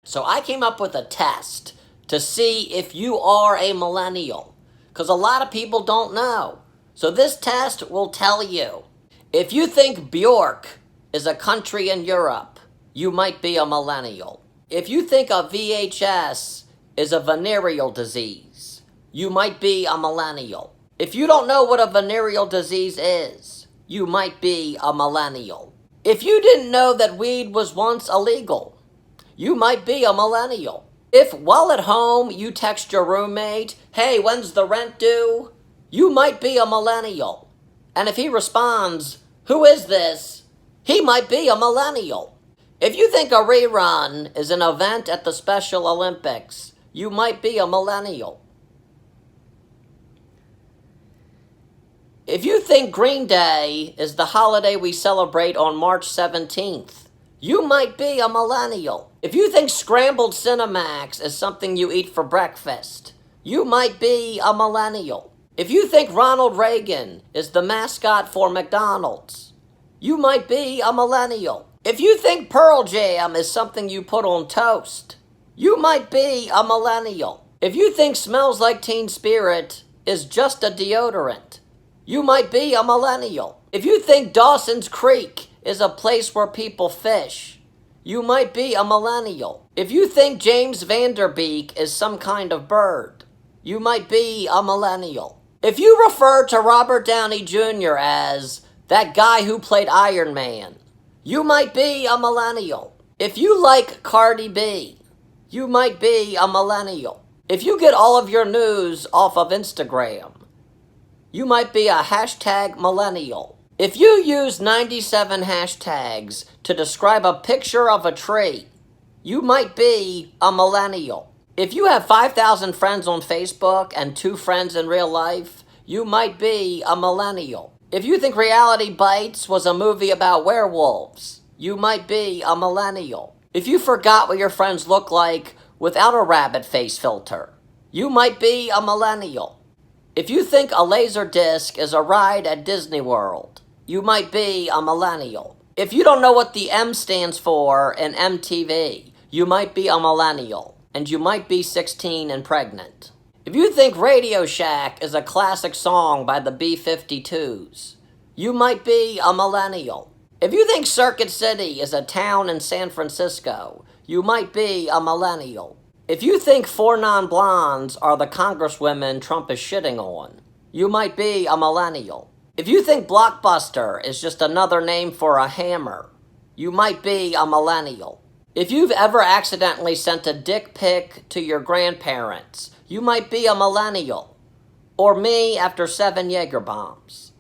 So I came up with a test to see if you are a millennial, because a lot of people don't know. So this test will tell you. If you think Bjork is a country in Europe, you might be a millennial. If you think a VHS is a venereal disease, you might be a millennial. If you don't know what a venereal disease is, you might be a millennial. If you didn't know that weed was once illegal, you might be a millennial. If while at home you text your roommate, "Hey, when's the rent due?" you might be a millennial. And if he responds, "Who is this?" he might be a millennial. If you think a rerun is an event at the Special Olympics, you might be a millennial. If you think Green Day is the holiday we celebrate on March 17th, you might be a millennial. If you think scrambled Cinemax is something you eat for breakfast, you might be a millennial. If you think Ronald Reagan is the mascot for McDonald's, you might be a millennial. If you think Pearl Jam is something you put on toast, you might be a millennial. If you think Smells Like Teen Spirit is just a deodorant, you might be a millennial. If you think Dawson's Creek is a place where people fish, you might be a millennial. If you think James Vanderbeek is some kind of bird, you might be a millennial. If you refer to Robert Downey Jr. as that guy who played Iron Man, you might be a millennial. If you like Cardi B, you might be a millennial. If you get all of your news off of Instagram, you might be a hashtag millennial. If you use 97 hashtags to describe a picture of a tree, you might be a millennial. If you have 5,000 friends on Facebook and 2 friends in real life, you might be a millennial. If you think Reality Bites was a movie about werewolves, you might be a millennial. If you forgot what your friends look like without a rabbit face filter, you might be a millennial. If you think a laser disc is a ride at Disney World, you might be a millennial. If you don't know what the M stands for in MTV, you might be a millennial. And you might be 16 and pregnant. If you think Radio Shack is a classic song by the B-52s, you might be a millennial. If you think Circuit City is a town in San Francisco, you might be a millennial. If you think 4 non-blondes are the congresswomen Trump is shitting on, you might be a millennial. If you think Blockbuster is just another name for a hammer, you might be a millennial. If you've ever accidentally sent a dick pic to your grandparents, you might be a millennial. Or me after 7 Jaeger bombs.